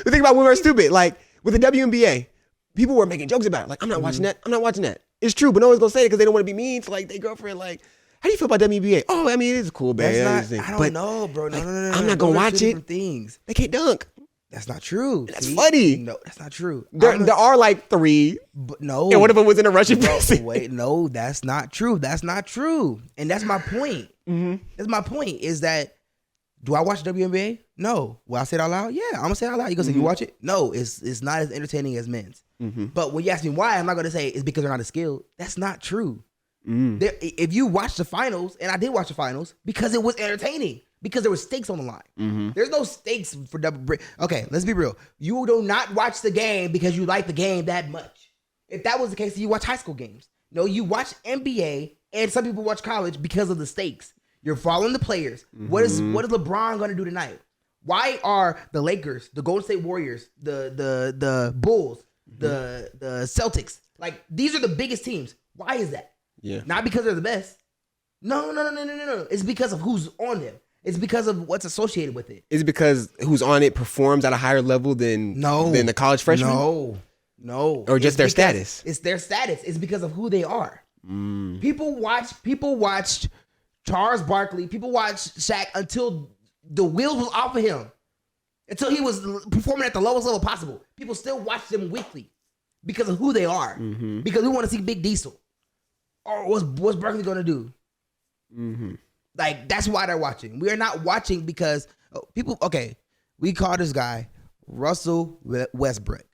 The thing about women are stupid. Like with the WNBA, people were making jokes about it. Like, I'm not watching that. I'm not watching that. It's true, but no one's gonna say it because they don't want to be mean to like their girlfriend. Like, how do you feel about WNBA? Oh, I mean, it is cool, man. I don't know, bro. No. I'm not gonna watch it. Things. They can't dunk. That's not true. That's funny. No, that's not true. There are like 3, but no. and one of them was in a Russian prison. Wait, no, that's not true. That's not true. And that's my point. That's my point. Is that do I watch WNBA? No. Will I say it out loud? Yeah, I'm gonna say it out loud. You gonna say you watch it? No, it's not as entertaining as men's. But when you ask me why, I'm not gonna say it's because they're not as skilled. That's not true. If you watch the finals, and I did watch the finals because it was entertaining. Because there were stakes on the line. There's no stakes for double. Okay, let's be real. You do not watch the game because you like the game that much. If that was the case, you watch high school games. No, you watch NBA, and some people watch college because of the stakes. You're following the players. What is LeBron going to do tonight? Why are the Lakers, the Golden State Warriors, the Bulls, the Celtics, like these are the biggest teams? Why is that? Yeah. Not because they're the best. No. It's because of who's on them. It's because of what's associated with it. Is it because who's on it performs at a higher level than the college freshman? No. Or just their status? It's their status. It's because of who they are. People watched Charles Barkley. People watched Shaq until the wheels was off of him. Until he was performing at the lowest level possible. People still watch them weekly because of who they are. Because we want to see Big Diesel. Or what's Barkley going to do? Like, that's why they're watching. We are not watching because people, okay, we call this guy Russell Westbrook.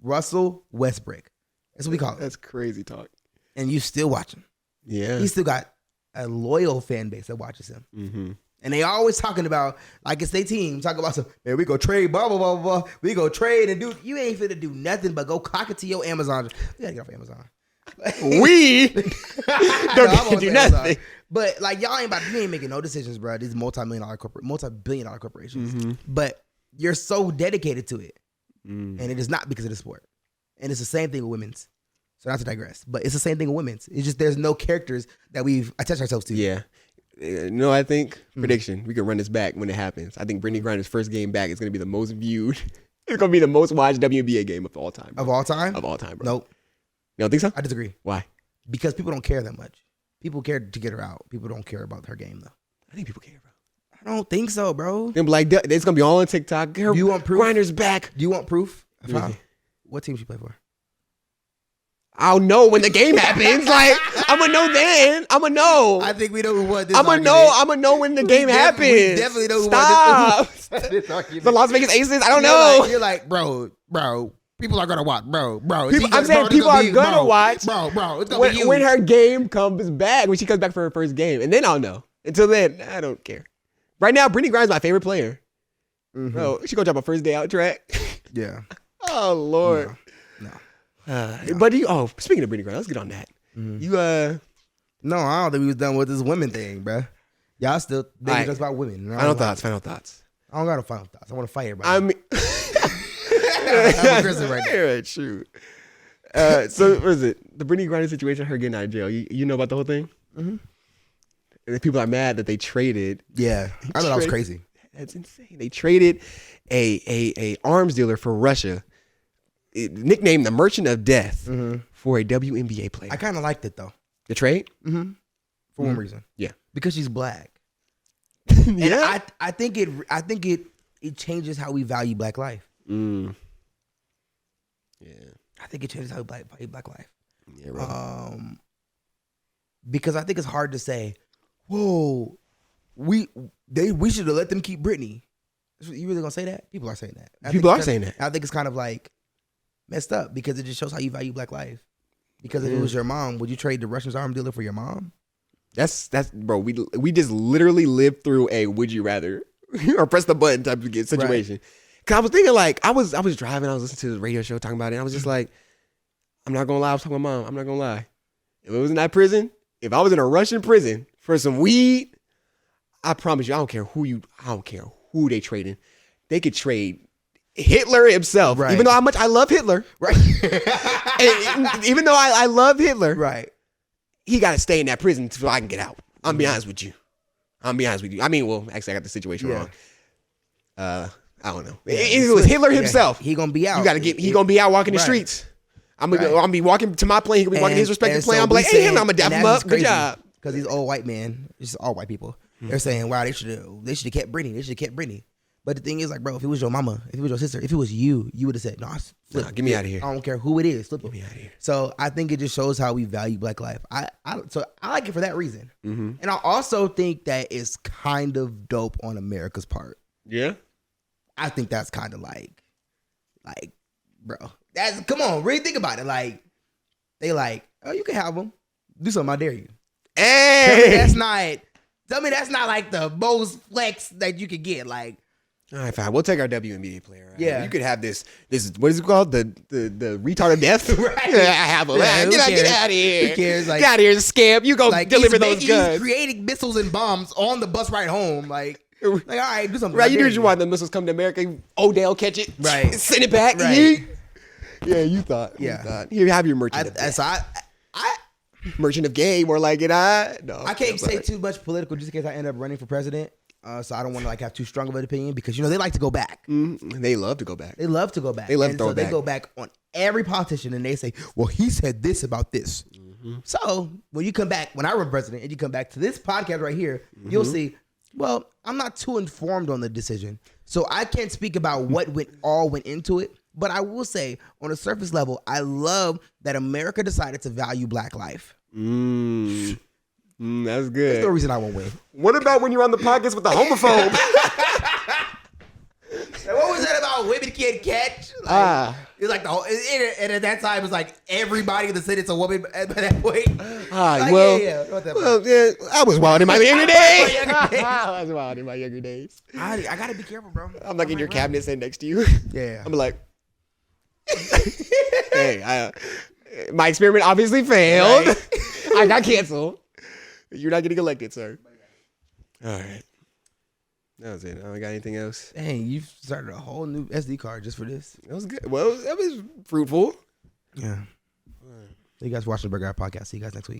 Russell Westbrook. That's what we call it. That's crazy talk. And you still watch him. Yeah. He still got a loyal fan base that watches him. And they always talking about, like it's their team, talking about some, man, we go trade, blah, blah, blah, blah. We go trade and do, you ain't finna do nothing but go clock it to your Amazon. We gotta get off Amazon. We don't do nothing. Amazon. But like y'all you ain't making no decisions, bro. These multi-billion dollar corporations. But you're so dedicated to it. And it is not because of the sport. And it's the same thing with women's. So not to digress, but it's the same thing with women's. It's just there's no characters that we've attached ourselves to. Yeah. No, I think prediction. We can run this back when it happens. I think Brittany Griner's first game back is going to be the most viewed. It's going to be the most watched WNBA game of all time. Bro. Of all time? Of all time, bro. Nope. You don't think so? I disagree. Why? Because people don't care that much. People care to get her out. People don't care about her game though. I think people care, bro. I don't think so, bro. They're like, it's going to be all on TikTok. Do you want proof? Griner's back. Do you want proof? Really? What team she play for? I'll know when the game happens. Like, I'm going to know then. I'm going to know. I think we know who won this I'm going to know when the game happens. We definitely know who Stop. won this argument. The Las Vegas Aces? I don't know. You're like, bro, people are going to watch, bro. I'm saying people are going to watch. Bro, it's going to be you. When her game comes back, when she comes back for her first game. And then I'll know. Until then, I don't care. Right now, Brittany Griner's my favorite player. Bro, she going to drop a first day out track. Yeah. Oh, Lord. No. But speaking of Brittany Griner, let's get on that. You No, I don't think we was done with this women thing, bro. Y'all still thinking just about women. Final thoughts. I don't got no final thoughts. I want to fight everybody. I mean, I'm aggressive right now. Yeah, shoot. So what is it? The Brittany Griner situation, her getting out of jail. You know about the whole thing? Mm-hmm. And people are mad that they traded. Yeah, I thought that was crazy. That's insane. They traded a arms dealer for Russia, nicknamed the Merchant of Death, for a WNBA player. I kind of liked it though. The trade? Mm-hmm. For one reason. Yeah. Because she's black. Yeah. And I think it changes how we value black life. Yeah. I think it changes how we value black life. Yeah, right. Because I think it's hard to say, whoa, we should have let them keep Britney. You really gonna say that? People are saying that. People are saying that. I think it's kind of like messed up because it just shows how you value black life. Because if it was your mom, would you trade the Russian arm dealer for your mom? That's bro. We just literally lived through a would you rather or press the button type of situation. Right. Cause I was thinking like I was driving, I was listening to the radio show talking about it. And I was just like, I'm not gonna lie, I was talking to my mom. I'm not gonna lie. If it was in that prison, if I was in a Russian prison for some weed, I promise you, I don't care who they trading. They could trade Hitler himself, right. Even though how much I love Hitler, right? And even though I love Hitler, right? He got to stay in that prison so I can get out. I'm be honest with you. I mean, well, actually, I got the situation wrong. I don't know. Yeah, it was Hitler himself. He gonna be out. You got to get. He gonna be out walking the streets. I'm gonna be walking to my plane. He gonna be walking his respective plane. I'm like, hey, Hitler, I'm gonna dap him up. Good job. Because these old white men, it's all white people. They're saying, wow, they should have kept Britney. They should have kept Britney. But the thing is, like, bro, if it was your mama, if it was your sister, if it was you, you would have said, no, get me out of here. I don't care who it is. Flip Get me out of here. So I think it just shows how we value black life. So I like it for that reason. Mm-hmm. And I also think that it's kind of dope on America's part. Yeah. I think that's kind of like, bro, come on, really think about it. Like, they like, oh, you can have them. Do something, I dare you. Hey. Tell me that's not like the most flex that you could get. Like, all right, fine. We'll take our WNBA player. Right? Yeah, you could have this. What is it called? The retard of death. Right. I have him. Yeah, get out of here. Who cares? Like, get out of here, scamp. You go deliver those guns. He's creating missiles and bombs on the bus ride home. Like all right, do something. Right, you do what you want. The missiles come to America. Odell catch it. Right, send it back. Right. Yeah, you thought. Yeah, you thought. Here, have your merchant. Of death. So I merchant of game, or like it. I can't say too much political just in case I end up running for president. So I don't want to like have too strong of an opinion because they like to go back. Mm-hmm. They love to go back. They love to go back. They love to throw back. They go back on every politician and they say, "Well, he said this about this." Mm-hmm. So when you come back, when I run president, and you come back to this podcast right here, you'll see. Well, I'm not too informed on the decision, so I can't speak about what went into it. But I will say, on a surface level, I love that America decided to value black life. That's good. That's the reason I won't win. What about when you're on the podcast with the homophobe? What was that about how women can't catch. Like, it was like the whole, and at that time, it was like everybody in the city it's a woman at that point. Like, yeah, I was wild in my younger days. I was wild in my younger days. I gotta be careful, bro. I'm like in your cabinet sitting next to you. Yeah. I'm like, hey, my experiment obviously failed. Right. I got canceled. You're not getting elected, sir. All right. That was it. I don't got anything else. Dang, you've started a whole new SD card just for this. That was good. Well, that was fruitful. Yeah. You guys watch the Burger Out Podcast. See you guys next week.